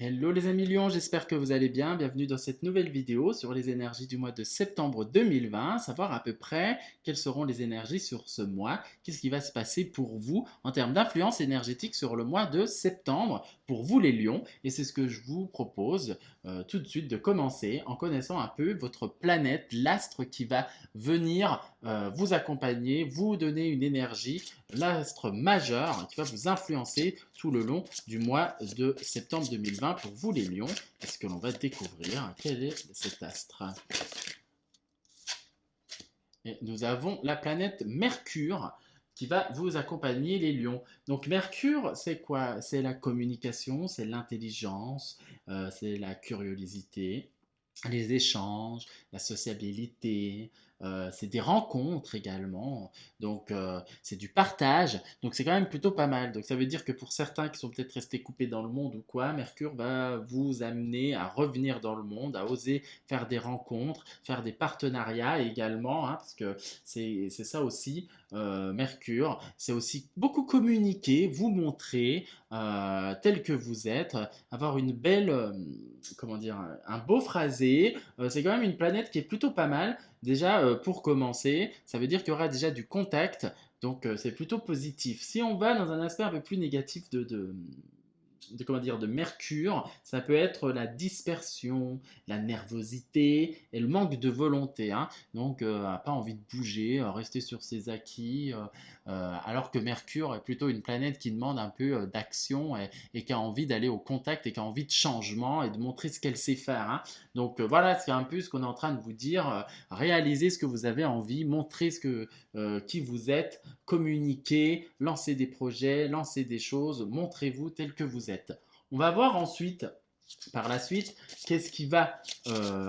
Hello les amis Lions, j'espère que vous allez bien. Bienvenue dans cette nouvelle vidéo sur les énergies du mois de septembre 2020. Savoir à peu près quelles seront les énergies sur ce mois. Qu'est-ce qui va se passer pour vous en termes d'influence énergétique sur le mois de septembre pour vous les Lions. Et c'est ce que je vous propose tout de suite de commencer en connaissant un peu votre planète, l'astre qui va venir vous accompagner, vous donner une énergie, l'astre majeur qui va vous influencer tout le long du mois de septembre 2020 pour vous les lions. Est-ce que l'on va découvrir quel est cet astre? Et nous avons la planète Mercure qui va vous accompagner les lions. Donc Mercure, c'est quoi? C'est la communication, c'est l'intelligence, c'est la curiosité, les échanges, la sociabilité, c'est des rencontres également, donc c'est du partage, donc c'est quand même plutôt pas mal. Donc ça veut dire que pour certains qui sont peut-être restés coupés dans le monde ou quoi, Mercure va vous amener à revenir dans le monde, à oser faire des rencontres, faire des partenariats également, hein, parce que c'est ça aussi, Mercure, c'est aussi beaucoup communiquer, vous montrer tel que vous êtes, avoir une belle, comment dire, un beau phrasé. C'est quand même une planète qui est plutôt pas mal. Déjà, pour commencer, ça veut dire qu'il y aura déjà du contact, donc c'est plutôt positif. Si on va dans un aspect un peu plus négatif comment dire, de Mercure, ça peut être la dispersion, la nervosité et le manque de volonté, hein. Donc, pas envie de bouger, rester sur ses acquis, alors que Mercure est plutôt une planète qui demande un peu d'action et qui a envie d'aller au contact et qui a envie de changement et de montrer ce qu'elle sait faire, hein. Donc, voilà, c'est un peu ce qu'on est en train de vous dire. Réalisez ce que vous avez envie, montrez qui vous êtes, communiquez, lancez des projets, lancez des choses, montrez-vous tel que vous êtes. On va voir ensuite, par la suite, qu'est-ce qui va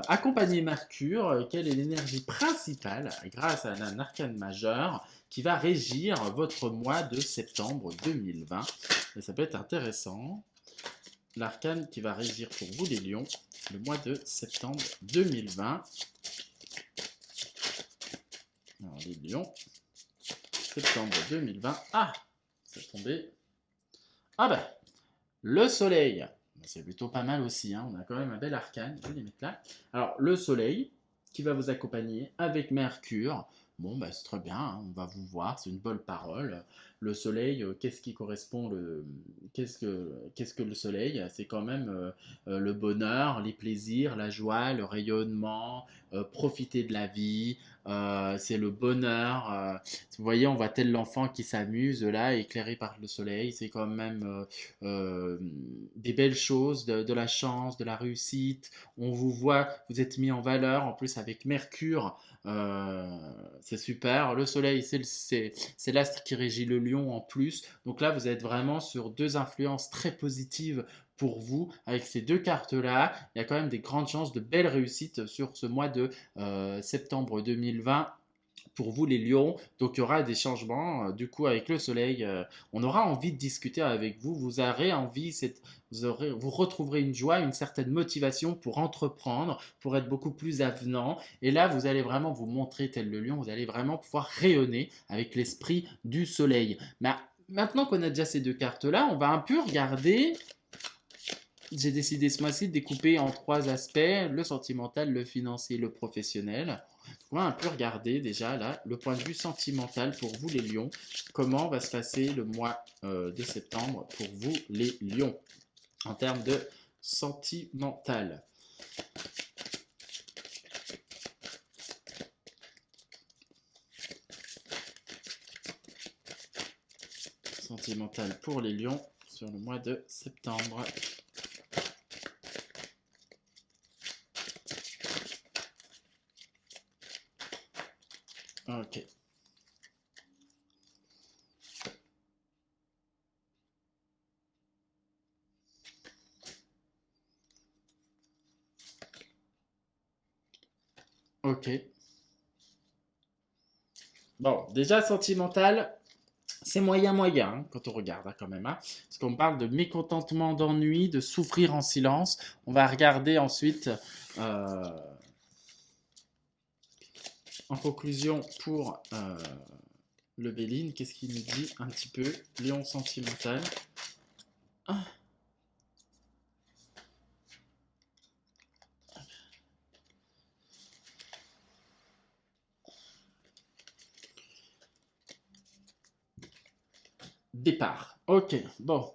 accompagner Mercure, quelle est l'énergie principale grâce à un arcane majeur qui va régir votre mois de septembre 2020. Et ça peut être intéressant. L'arcane qui va régir pour vous les lions le mois de septembre 2020. Alors les lions, septembre 2020. Ah, c'est tombé. Ah ben, le soleil. C'est plutôt pas mal aussi, hein. On a quand même un bel arcane. Je vais les mettre là. Alors, le soleil qui va vous accompagner avec Mercure. Bon, bah, c'est très bien, hein. On va vous voir, c'est une bonne parole. Le soleil, qu'est-ce qui correspond qu'est-ce que le soleil? C'est quand même le bonheur, les plaisirs, la joie, le rayonnement, profiter de la vie. C'est le bonheur. Vous voyez, on voit tel l'enfant qui s'amuse là, éclairé par le soleil. C'est quand même des belles choses, de la chance, de la réussite. On vous voit, vous êtes mis en valeur, en plus avec Mercure, c'est super. Le Soleil, c'est l'astre qui régit le lion en plus. Donc là, vous êtes vraiment sur deux influences très positives pour vous. Avec ces deux cartes-là, il y a quand même des grandes chances de belles réussites sur ce mois de septembre 2020 pour vous les lions. Donc il y aura des changements. Du coup, avec le soleil, on aura envie de discuter avec vous. Vous aurez envie, vous retrouverez une joie, une certaine motivation pour entreprendre, pour être beaucoup plus avenant. Et là, vous allez vraiment vous montrer tel le lion. Vous allez vraiment pouvoir rayonner avec l'esprit du soleil. Mais maintenant qu'on a déjà ces deux cartes-là, on va un peu regarder. J'ai décidé ce mois-ci de découper en trois aspects, le sentimental, le financier, le professionnel. On va un peu regarder déjà là le point de vue sentimental pour vous les lions. Comment va se passer le mois de septembre pour vous les lions en termes de sentimental. Sentimental pour les lions sur le mois de septembre. Ok. Ok. Bon, déjà sentimental, c'est moyen hein, quand on regarde hein, quand même. Hein, parce qu'on parle de mécontentement, d'ennui, de souffrir en silence. On va regarder ensuite euh, en conclusion pour le Béline. Qu'est-ce qu'il nous dit un petit peu? Lion sentimental. Ah, départ. Ok, bon.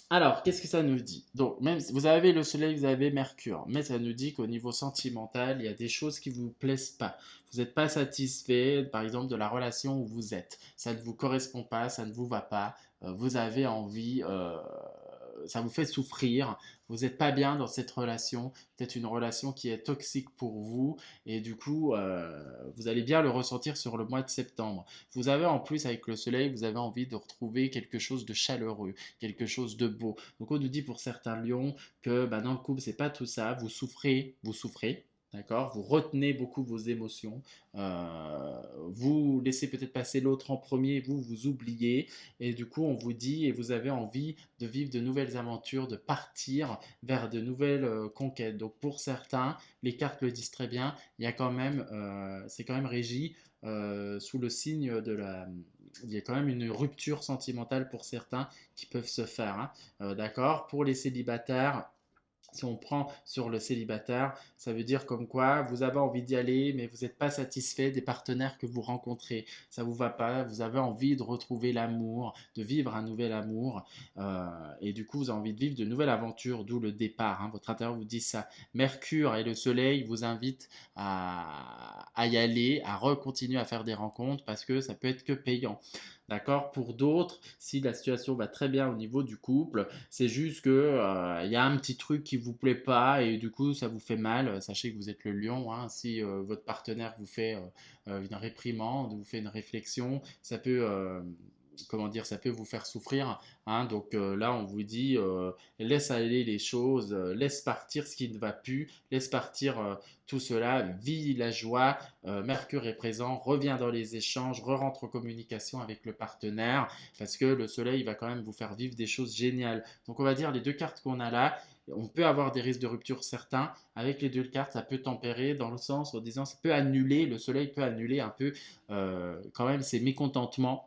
Alors, qu'est-ce que ça nous dit? Donc, même si vous avez le Soleil, vous avez Mercure, mais ça nous dit qu'au niveau sentimental, il y a des choses qui ne vous plaisent pas. Vous n'êtes pas satisfait, par exemple, de la relation où vous êtes. Ça ne vous correspond pas, ça ne vous va pas. Vous avez envie, ça vous fait souffrir. Vous n'êtes pas bien dans cette relation. Peut-être une relation qui est toxique pour vous. Et du coup, vous allez bien le ressentir sur le mois de septembre. Vous avez en plus, avec le Soleil, vous avez envie de retrouver quelque chose de chaleureux, quelque chose de beau. Donc on nous dit pour certains lions que bah, dans le couple, c'est pas tout ça, vous souffrez. D'accord. Vous retenez beaucoup vos émotions. Vous laissez peut-être passer l'autre en premier, vous vous oubliez. Et du coup, on vous dit et vous avez envie de vivre de nouvelles aventures, de partir vers de nouvelles conquêtes. Donc pour certains, les cartes le disent très bien, il y a quand même, c'est quand même régi sous le signe de la, il y a quand même une rupture sentimentale pour certains qui peuvent se faire, hein. D'accord. Pour les célibataires, si on prend sur le célibataire, ça veut dire comme quoi vous avez envie d'y aller, mais vous n'êtes pas satisfait des partenaires que vous rencontrez. Ça ne vous va pas, vous avez envie de retrouver l'amour, de vivre un nouvel amour, et du coup vous avez envie de vivre de nouvelles aventures, d'où le départ, hein. Votre intérieur vous dit ça. Mercure et le Soleil vous invitent à y aller, à recontinuer à faire des rencontres, parce que ça peut être que payant. D'accord. Pour d'autres, si la situation va très bien au niveau du couple, c'est juste que y a un petit truc qui vous plaît pas et du coup ça vous fait mal. Sachez que vous êtes le lion, hein. Si votre partenaire vous fait une réprimande, vous fait une réflexion, ça peut, comment dire, ça peut vous faire souffrir, hein. Donc là, on vous dit, laisse aller les choses, laisse partir ce qui ne va plus, laisse partir tout cela, vis la joie. Mercure est présent, reviens dans les échanges, re-rentre en communication avec le partenaire, parce que le soleil va quand même vous faire vivre des choses géniales. Donc on va dire les deux cartes qu'on a là, on peut avoir des risques de rupture certains. Avec les deux cartes, ça peut tempérer dans le sens en disant ça peut annuler, le soleil peut annuler un peu quand même ces mécontentements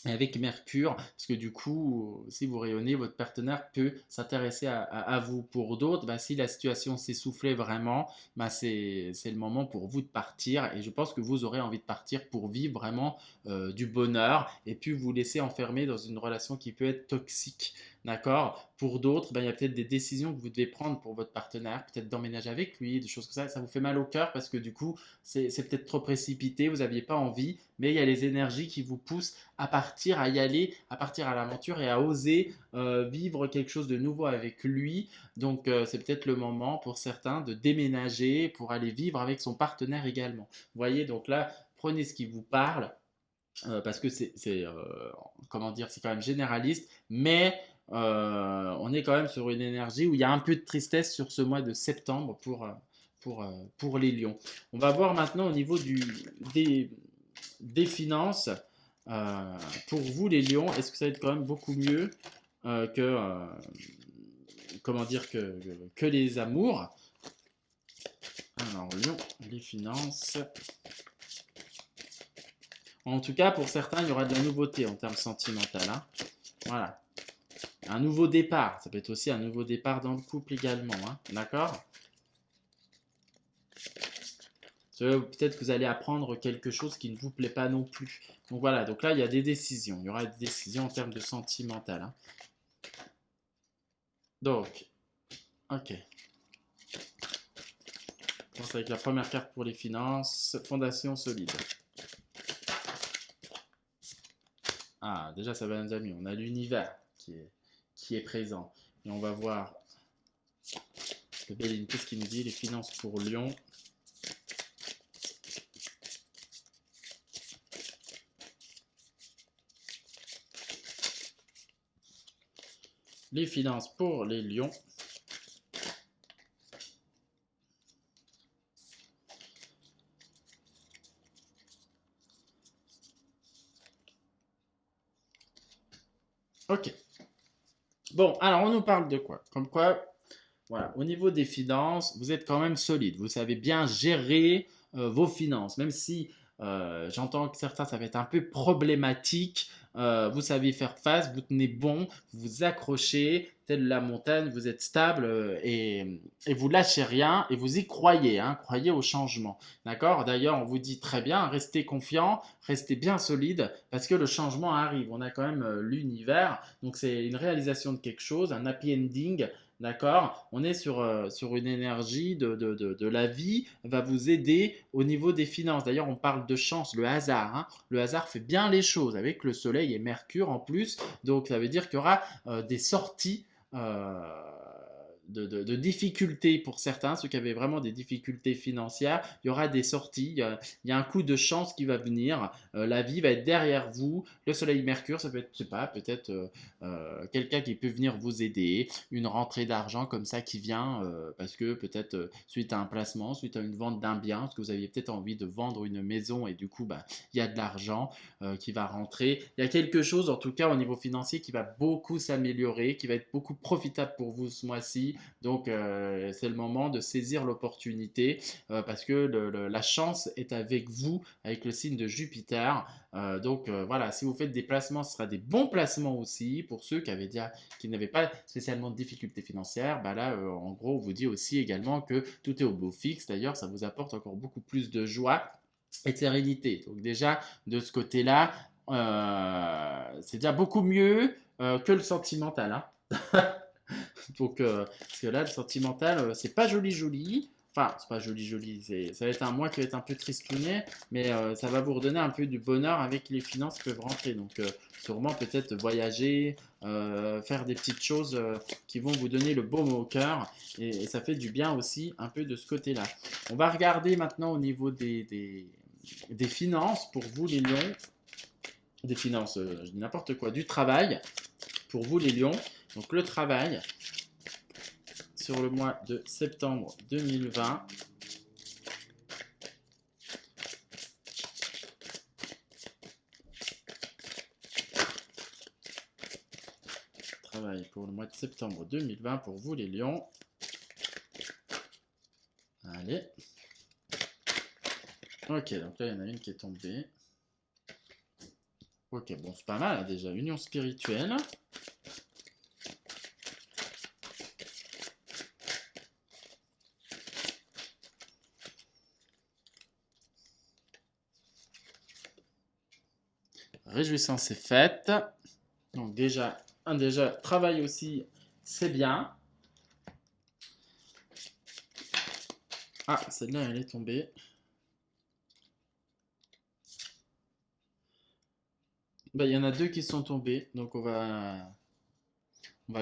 avec Mercure, parce que du coup, si vous rayonnez, votre partenaire peut s'intéresser à vous. Pour d'autres, bah, si la situation s'essoufflait vraiment, bah, c'est le moment pour vous de partir. Et je pense que vous aurez envie de partir pour vivre vraiment du bonheur et puis vous laisser enfermer dans une relation qui peut être toxique. D'accord. Pour d'autres, bah, il y a peut-être des décisions que vous devez prendre pour votre partenaire, peut-être d'emménager avec lui, des choses comme ça. Ça vous fait mal au cœur parce que du coup, c'est peut-être trop précipité, vous n'aviez pas envie, mais il y a les énergies qui vous poussent à partir, à y aller, à partir à l'aventure et à oser vivre quelque chose de nouveau avec lui. Donc c'est peut-être le moment pour certains de déménager pour aller vivre avec son partenaire également. Vous voyez, donc là, prenez ce qui vous parle. Parce que comment dire, c'est quand même généraliste, mais on est quand même sur une énergie où il y a un peu de tristesse sur ce mois de septembre pour les lions. On va voir maintenant au niveau des finances. Euh, pour vous, les lions, est-ce que ça va être quand même beaucoup mieux que, comment dire, que les amours? Alors, lion, les finances. En tout cas, pour certains, il y aura de la nouveauté en termes sentimental, hein. Voilà. Un nouveau départ. Ça peut être aussi un nouveau départ dans le couple également, hein. D'accord. Peut-être que vous allez apprendre quelque chose qui ne vous plaît pas non plus. Donc voilà, donc là, il y a des décisions. Il y aura des décisions en termes de sentimental, hein. Donc, ok. On commence avec la première carte pour les finances. Fondation solide. Ah, déjà, ça va, nos amis. On a l'univers qui est présent. Et on va voir le Béline. Qu'est-ce qu'il nous dit? Les finances pour Lyon. Les finances pour les lions. Ok. Bon, alors on nous parle de quoi? Comme quoi, voilà, au niveau des finances, vous êtes quand même solide. Vous savez bien gérer vos finances, même si j'entends que certains, ça va être un peu problématique. Vous savez faire face, vous tenez bon, vous vous accrochez, telle la montagne, vous êtes stable et vous lâchez rien et vous y croyez, hein, croyez au changement. D'accord? D'ailleurs, on vous dit très bien, restez confiant, restez bien solide parce que le changement arrive. On a quand même l'univers, donc c'est une réalisation de quelque chose, un happy ending. D'accord? On est sur une énergie de la vie, va vous aider au niveau des finances. D'ailleurs, on parle de chance, le hasard, hein. Le hasard fait bien les choses avec le Soleil et Mercure en plus. Donc, ça veut dire qu'il y aura des sorties euh, de difficultés pour certains, ceux qui avaient vraiment des difficultés financières. Il y aura des sorties, il y a un coup de chance qui va venir. La vie va être derrière vous. Le Soleil Mercure, ça peut être, je sais pas, peut-être quelqu'un qui peut venir vous aider, une rentrée d'argent comme ça qui vient parce que peut-être suite à un placement, suite à une vente d'un bien, parce que vous aviez peut-être envie de vendre une maison et du coup, bah, il y a de l'argent qui va rentrer. Il y a quelque chose, en tout cas au niveau financier, qui va beaucoup s'améliorer, qui va être beaucoup profitable pour vous ce mois-ci. Donc, c'est le moment de saisir l'opportunité parce que la chance est avec vous, avec le signe de Jupiter. Donc, voilà, si vous faites des placements, ce sera des bons placements aussi pour ceux qui n'avaient pas spécialement de difficultés financières. Bah là, en gros, on vous dit aussi également que tout est au beau fixe. D'ailleurs, ça vous apporte encore beaucoup plus de joie et de sérénité. Donc déjà, de ce côté-là, c'est déjà beaucoup mieux que le sentimental, hein. Donc, parce que là, le sentimental, c'est pas joli joli. Enfin, c'est pas joli joli. Ça va être un mois qui va être un peu tristounet, mais ça va vous redonner un peu du bonheur avec les finances qui peuvent rentrer. Donc, sûrement peut-être voyager, faire des petites choses qui vont vous donner le baume au cœur. Et ça fait du bien aussi un peu de ce côté-là. On va regarder maintenant au niveau des finances pour vous les lions. Des finances, je dis n'importe quoi, du travail pour vous les lions. Donc le travail sur le mois de septembre 2020. Travail pour le mois de septembre 2020 pour vous les lions. Allez. Ok, donc là il y en a une qui est tombée. Ok, bon c'est pas mal déjà. Union spirituelle. Réjouissance est faite. Donc déjà, travail aussi, c'est bien. Ah, celle-là, elle est tombée. Bah, il y en a deux qui sont tombés, donc on va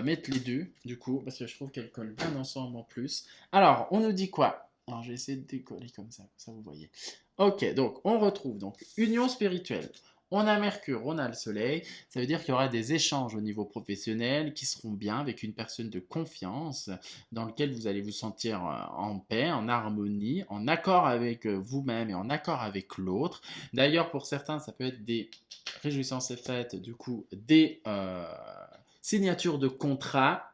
mettre les deux, du coup, parce que je trouve qu'elles collent bien ensemble en plus. Alors, on nous dit quoi? Alors, je vais essayer de décoller comme ça vous voyez. Ok, donc on retrouve donc union spirituelle. On a Mercure, on a le Soleil. Ça veut dire qu'il y aura des échanges au niveau professionnel qui seront bien avec une personne de confiance dans lequel vous allez vous sentir en paix, en harmonie, en accord avec vous-même et en accord avec l'autre. D'ailleurs, pour certains, ça peut être des réjouissances et fêtes, du coup, des signature de contrat,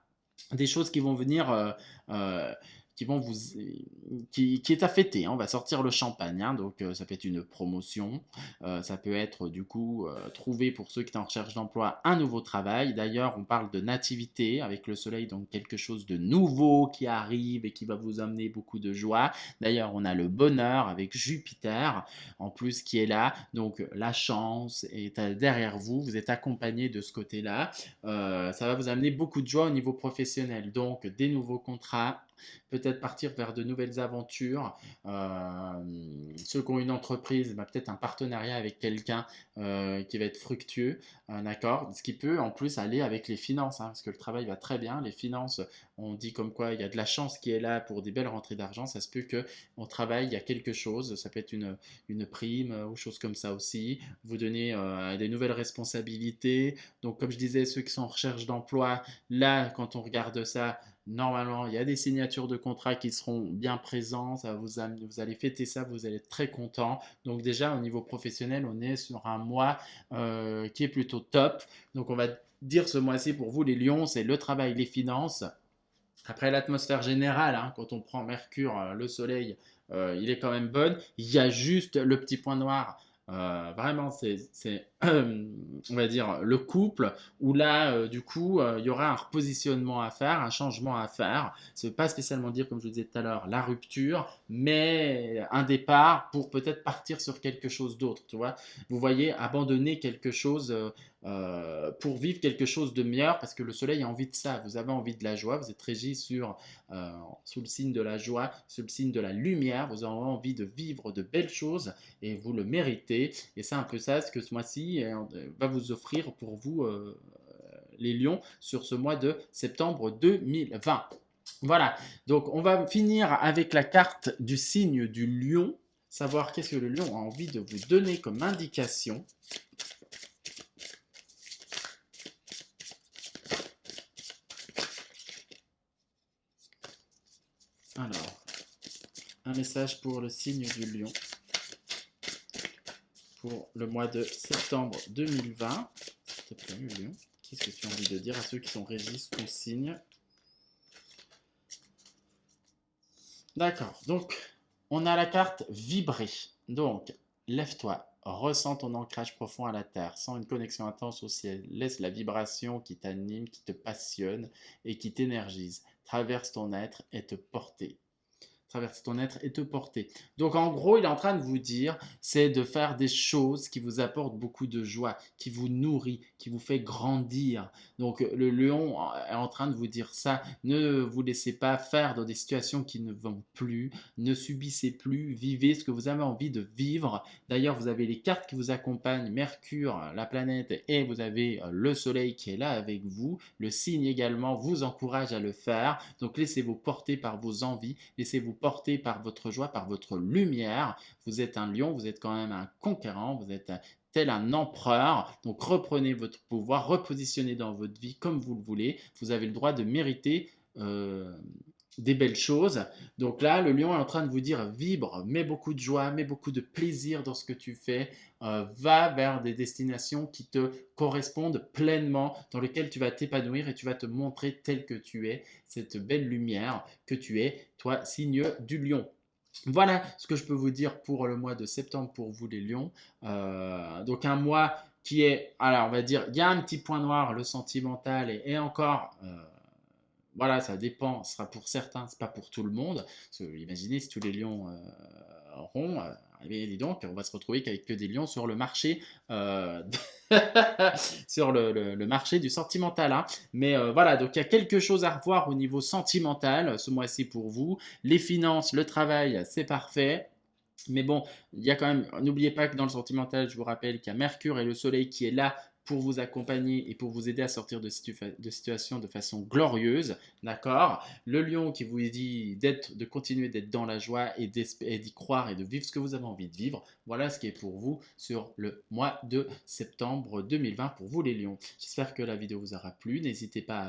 des choses qui vont venir, euh, qui vont vous, qui est à fêter, hein. On va sortir le champagne, hein. Donc ça peut être une promotion, ça peut être du coup trouver pour ceux qui sont en recherche d'emploi un nouveau travail. D'ailleurs, on parle de nativité avec le soleil, donc quelque chose de nouveau qui arrive et qui va vous amener beaucoup de joie. D'ailleurs, on a le bonheur avec Jupiter en plus qui est là, donc la chance est derrière vous, vous êtes accompagné de ce côté-là. Ça va vous amener beaucoup de joie au niveau professionnel. Donc, des nouveaux contrats, peut-être partir vers de nouvelles aventures. Ceux qui ont une entreprise, bah, peut-être un partenariat avec quelqu'un qui va être fructueux, d'accord. Ce qui peut en plus aller avec les finances, hein, parce que le travail va très bien. Les finances, on dit comme quoi il y a de la chance qui est là pour des belles rentrées d'argent. Ça se peut que on travaille, il y a quelque chose. Ça peut être une prime ou chose comme ça aussi. Vous donnez des nouvelles responsabilités. Donc, comme je disais, ceux qui sont en recherche d'emploi, là, quand on regarde ça, normalement, il y a des signatures de contrats qui seront bien présents. Vous allez fêter ça, vous allez être très content. Donc déjà, au niveau professionnel, on est sur un mois qui est plutôt top. Donc on va dire ce mois-ci pour vous, les lions, c'est le travail, les finances. Après l'atmosphère générale, hein, quand on prend Mercure, le Soleil, il est quand même bonne. Il y a juste le petit point noir. Vraiment, c'est on va dire, le couple, où là, du coup, il y aura un repositionnement à faire, un changement à faire. Ça ne veut pas spécialement dire, comme je vous disais tout à l'heure, la rupture, mais un départ pour peut-être partir sur quelque chose d'autre, tu vois. Vous voyez, abandonner quelque chose pour vivre quelque chose de meilleur, parce que le soleil a envie de ça. Vous avez envie de la joie, vous êtes régi euh, sous le signe de la joie, sous le signe de la lumière, vous avez envie de vivre de belles choses et vous le méritez. Et c'est un peu ça ce que ce mois-ci va vous offrir pour vous, les lions, sur ce mois de septembre 2020. Voilà, donc on va finir avec la carte du signe du lion, savoir qu'est-ce que le lion a envie de vous donner comme indication. Alors, un message pour le signe du lion pour le mois de septembre 2020. S'il te plaît, le lion, qu'est-ce que tu as envie de dire à ceux qui sont régis ton signe? D'accord, donc on a la carte vibrer. Donc, lève-toi, ressens ton ancrage profond à la terre, sens une connexion intense au ciel, laisse la vibration qui t'anime, qui te passionne et qui t'énergise, traverse ton être et te porter. Traverser ton être et te porter. Donc en gros, il est en train de vous dire, c'est de faire des choses qui vous apportent beaucoup de joie, qui vous nourrit, qui vous fait grandir. Donc le lion est en train de vous dire ça. Ne vous laissez pas faire dans des situations qui ne vont plus. Ne subissez plus. Vivez ce que vous avez envie de vivre. D'ailleurs, vous avez les cartes qui vous accompagnent, Mercure, la planète, et vous avez le soleil qui est là avec vous. Le signe également vous encourage à le faire. Donc laissez-vous porter par vos envies. Laissez-vous porter par votre joie, par votre lumière. Vous êtes un lion, vous êtes quand même un conquérant, vous êtes tel un empereur. Donc reprenez votre pouvoir, repositionnez dans votre vie comme vous le voulez. Vous avez le droit de mériter des belles choses. Donc là, le lion est en train de vous dire vibre, mets beaucoup de joie, mets beaucoup de plaisir dans ce que tu fais, va vers des destinations qui te correspondent pleinement, dans lesquelles tu vas t'épanouir et tu vas te montrer tel que tu es, cette belle lumière que tu es, toi, signe du lion. Voilà ce que je peux vous dire pour le mois de septembre pour vous les lions. Donc un mois qui est, alors on va dire, il y a un petit point noir, le sentimental, et encore, voilà, ça dépend, ce sera pour certains, c'est pas pour tout le monde. Parce que, imaginez si tous les lions ronds, eh bien, dis donc, on va se retrouver qu'avec que des lions sur le marché, sur le marché du sentimental, hein. Mais voilà, donc il y a quelque chose à revoir au niveau sentimental ce mois-ci pour vous. Les finances, le travail, c'est parfait. Mais bon, il y a quand même, n'oubliez pas que dans le sentimental, je vous rappelle qu'il y a Mercure et le Soleil qui est là pour vous accompagner et pour vous aider à sortir de situations de façon glorieuse, d'accord. Le lion qui vous dit de continuer d'être dans la joie et d'y croire et de vivre ce que vous avez envie de vivre. Voilà ce qui est pour vous sur le mois de septembre 2020 pour vous les lions. J'espère que la vidéo vous aura plu. N'hésitez pas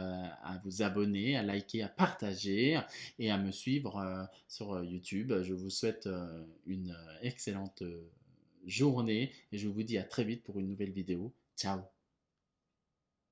à vous abonner, à liker, à partager et à me suivre sur YouTube. Je vous souhaite une excellente journée et je vous dis à très vite pour une nouvelle vidéo. Ciao.